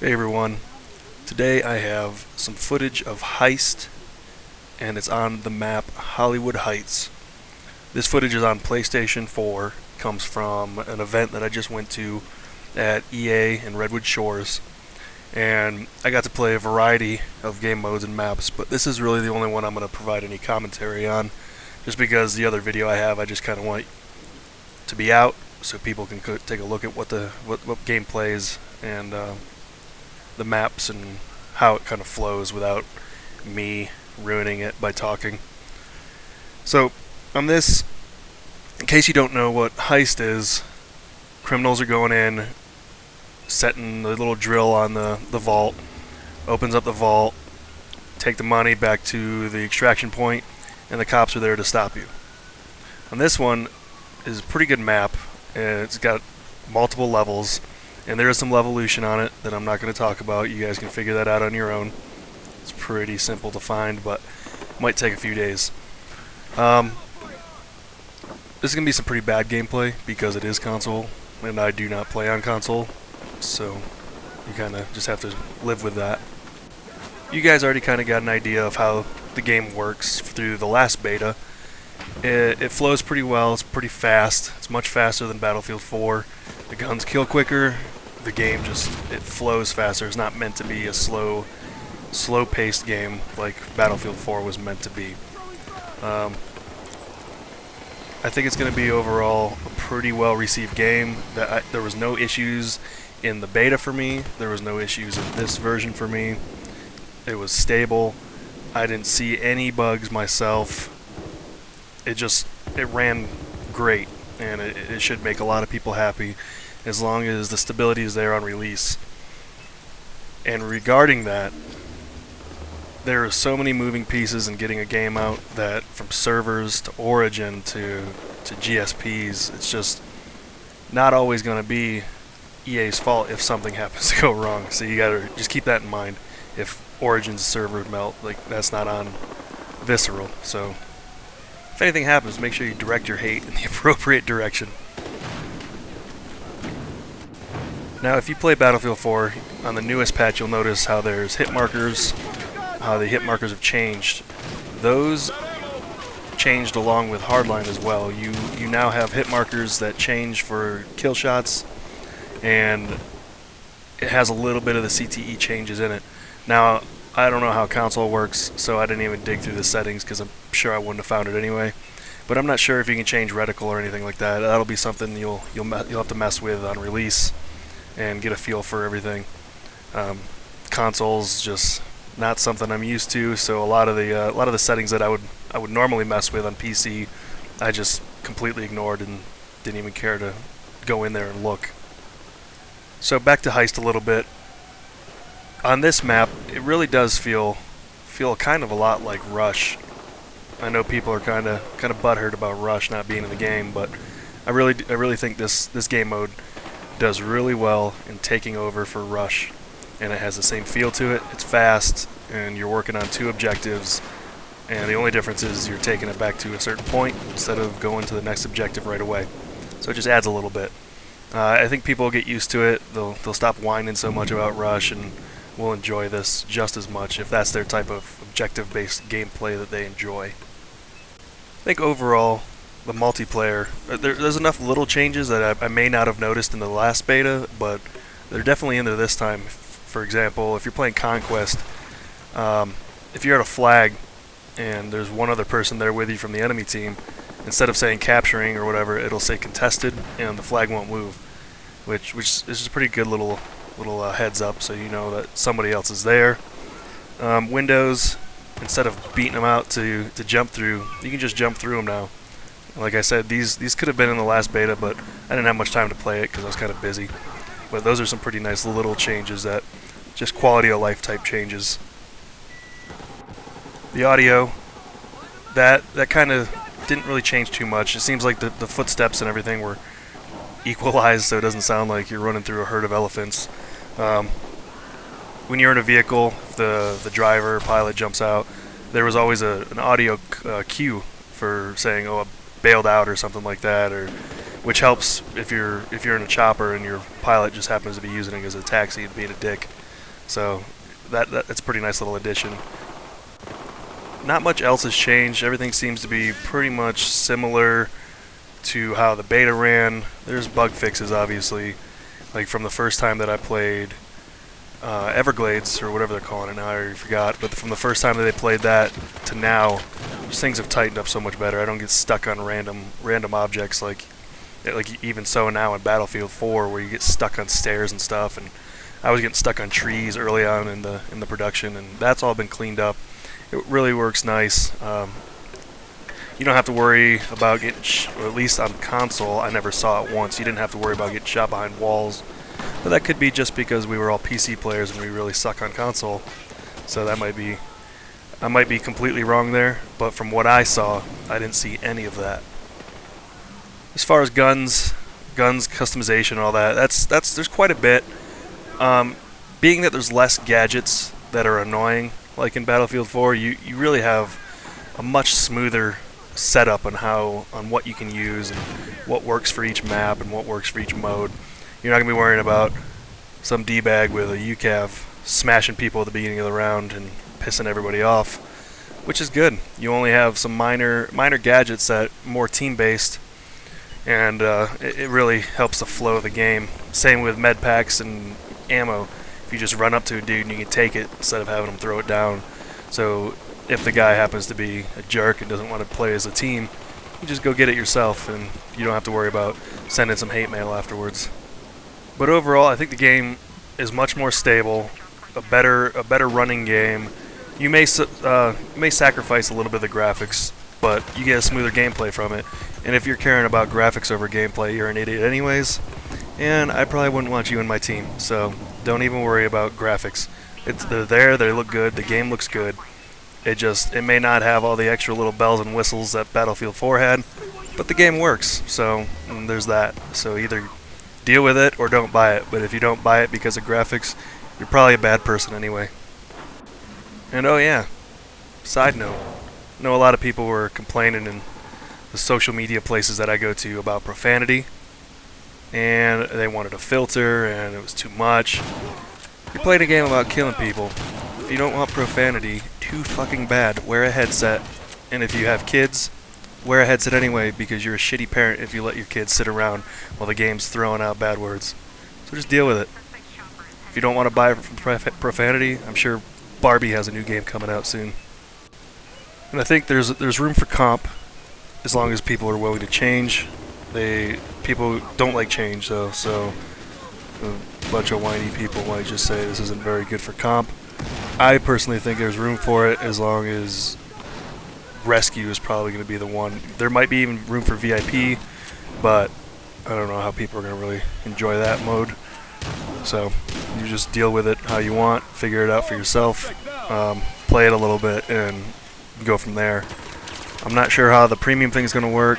Hey everyone, today I have some footage of Heist, and it's on the map Hollywood Heights. This footage is on PlayStation 4, comes from an event that I just went to at EA in Redwood Shores, and I got to play a variety of game modes and maps, but this is really the only one I'm going to provide any commentary on, just because the other video I have I just kind of want to be out so people can take a look at what gameplay is and the maps and how it kind of flows without me ruining it by talking. So, on this, in case you don't know what Heist is, criminals are going in, setting the little drill on the vault, opens up the vault, take the money back to the extraction point, and the cops are there to stop you. On this one is a pretty good map, and it's got multiple levels, and there is some levolution on it that I'm not going to talk about. You guys can figure that out on your own. It's pretty simple to find, but it might take a few days. This is going to be some pretty bad gameplay because it is console, and I do not play on console, so you kind of just have to live with that. You guys already kind of got an idea of how the game works through the last beta. It flows pretty well, it's pretty fast, it's much faster than Battlefield 4. The guns kill quicker, the game it flows faster. It's not meant to be a slow-paced game like Battlefield 4 was meant to be. I think it's going to be overall a pretty well-received game. There was no issues in the beta for me, there was no issues in this version for me. It was stable, I didn't see any bugs myself. It ran great, and it should make a lot of people happy as long as the stability is there on release. And regarding that, there are so many moving pieces in getting a game out that from servers to Origin to GSPs, it's just not always going to be EA's fault if something happens to go wrong. So you gotta just keep that in mind. If Origin's server melt, that's not on Visceral. So if anything happens, make sure you direct your hate in the appropriate direction. Now, if you play Battlefield 4, on the newest patch you'll notice how there's hit markers, how the hit markers have changed. Those changed along with Hardline as well. You now have hit markers that change for kill shots, and it has a little bit of the CTE changes in it. Now, I don't know how console works, so I didn't even dig through the settings because I'm sure I wouldn't have found it anyway. But I'm not sure if you can change reticle or anything like that. That'll be something you'll have to mess with on release and get a feel for everything. Console's just not something I'm used to, so a lot of the settings that I would normally mess with on PC, I just completely ignored and didn't even care to go in there and look. So back to Heist a little bit. On this map, it really does feel kind of a lot like Rush. I know people are kind of butthurt about Rush not being in the game, but I really think this game mode does really well in taking over for Rush, and it has the same feel to it. It's fast, and you're working on two objectives, and the only difference is you're taking it back to a certain point instead of going to the next objective right away. So it just adds a little bit. I think people will get used to it. They'll stop whining so much about Rush and will enjoy this just as much if that's their type of objective-based gameplay that they enjoy. I think overall, the multiplayer, there's enough little changes that I may not have noticed in the last beta, but they're definitely into this time. For example, if you're playing Conquest, if you're at a flag and there's one other person there with you from the enemy team, instead of saying capturing or whatever, it'll say contested, and the flag won't move, which is a pretty good little heads up, so you know that somebody else is there. Windows, instead of beating them out to jump through, you can just jump through them now. Like I said, these could have been in the last beta, but I didn't have much time to play it because I was kind of busy. But those are some pretty nice little changes, that just quality of life type changes. The audio, that kind of didn't really change too much. It seems like the footsteps and everything were equalized, so it doesn't sound like you're running through a herd of elephants. When you're in a vehicle, the driver, pilot jumps out, there was always an audio cue for saying, "Oh, I bailed out" or something like that, or which helps if you're in a chopper and your pilot just happens to be using it as a taxi and being a dick. So that's a pretty nice little addition. Not much else has changed. Everything seems to be pretty much similar to how the beta ran. There's bug fixes, obviously, like from the first time that I played Everglades, or whatever they're calling it now, I already forgot, but from the first time that they played that to now, things have tightened up so much better. I don't get stuck on random objects like even so now in Battlefield 4, where you get stuck on stairs and stuff, and I was getting stuck on trees early on in the production, and that's all been cleaned up. It really works nice. You don't have to worry about getting, or at least on console, I never saw it once. You didn't have to worry about getting shot behind walls. But that could be just because we were all PC players and we really suck on console. So that might be, I might be completely wrong there. But from what I saw, I didn't see any of that. As far as guns customization and all that, there's quite a bit. Being that there's less gadgets that are annoying, like in Battlefield 4, you really have a much smoother setup on what you can use and what works for each map and what works for each mode. You're not going to be worrying about some D-bag with a UCAV smashing people at the beginning of the round and pissing everybody off, which is good. You only have some minor gadgets that are more team-based, and it really helps the flow of the game. Same with med packs and ammo. If you just run up to a dude and you can take it instead of having him throw it down. So if the guy happens to be a jerk and doesn't want to play as a team, you just go get it yourself, and you don't have to worry about sending some hate mail afterwards. But overall, I think the game is much more stable, a better running game. You may sacrifice a little bit of the graphics, but you get a smoother gameplay from it. And if you're caring about graphics over gameplay, you're an idiot anyways. And I probably wouldn't want you in my team, so don't even worry about graphics. They're there, they look good, the game looks good. It may not have all the extra little bells and whistles that Battlefield 4 had, but the game works, so there's that. So either deal with it or don't buy it, but if you don't buy it because of graphics, you're probably a bad person anyway. And oh yeah, side note, I know a lot of people were complaining in the social media places that I go to about profanity, and they wanted a filter, and it was too much. You're playing a game about killing people. If you don't want profanity too fucking bad, wear a headset. And if you have kids, wear a headset anyway, because you're a shitty parent if you let your kids sit around while the game's throwing out bad words. So just deal with it. If you don't want to buy it from profanity, I'm sure Barbie has a new game coming out soon. And I think there's room for comp, as long as people are willing to change. People don't like change though, so a bunch of whiny people might just say this isn't very good for comp. I personally think there's room for it, as long as rescue is probably going to be the one. There might be even room for VIP, but I don't know how people are going to really enjoy that mode. So you just deal with it how you want, figure it out for yourself, play it a little bit, and go from there. I'm not sure how the premium thing's going to work,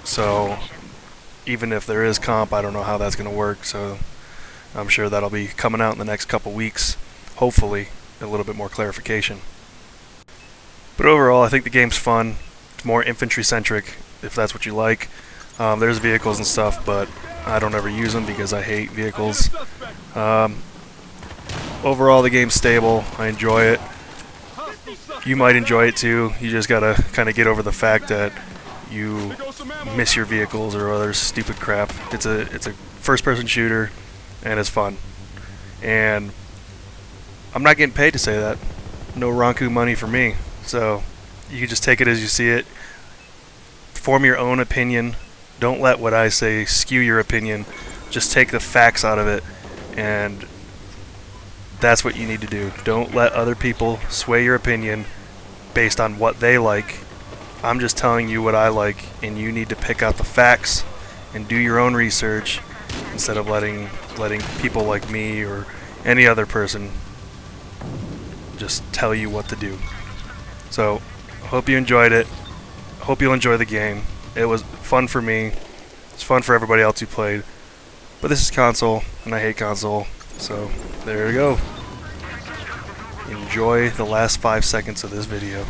so even if there is comp, I don't know how that's going to work. So I'm sure that'll be coming out in the next couple weeks, hopefully a little bit more clarification. But overall, I think the game's fun. It's more infantry-centric, if that's what you like. There's vehicles and stuff, but I don't ever use them because I hate vehicles. Overall, the game's stable. I enjoy it. You might enjoy it too. You just gotta kind of get over the fact that you miss your vehicles or other stupid crap. It's a first-person shooter, and it's fun. And I'm not getting paid to say that. No Ronku money for me. So you can just take it as you see it. Form your own opinion. Don't let what I say skew your opinion. Just take the facts out of it, and that's what you need to do. Don't let other people sway your opinion based on what they like. I'm just telling you what I like, and you need to pick out the facts and do your own research instead of letting people like me or any other person just tell you what to do. So, hope you enjoyed it. Hope you'll enjoy the game. It was fun for me. It's fun for everybody else who played. But this is console, and I hate console. So, there you go. Enjoy the last 5 seconds of this video.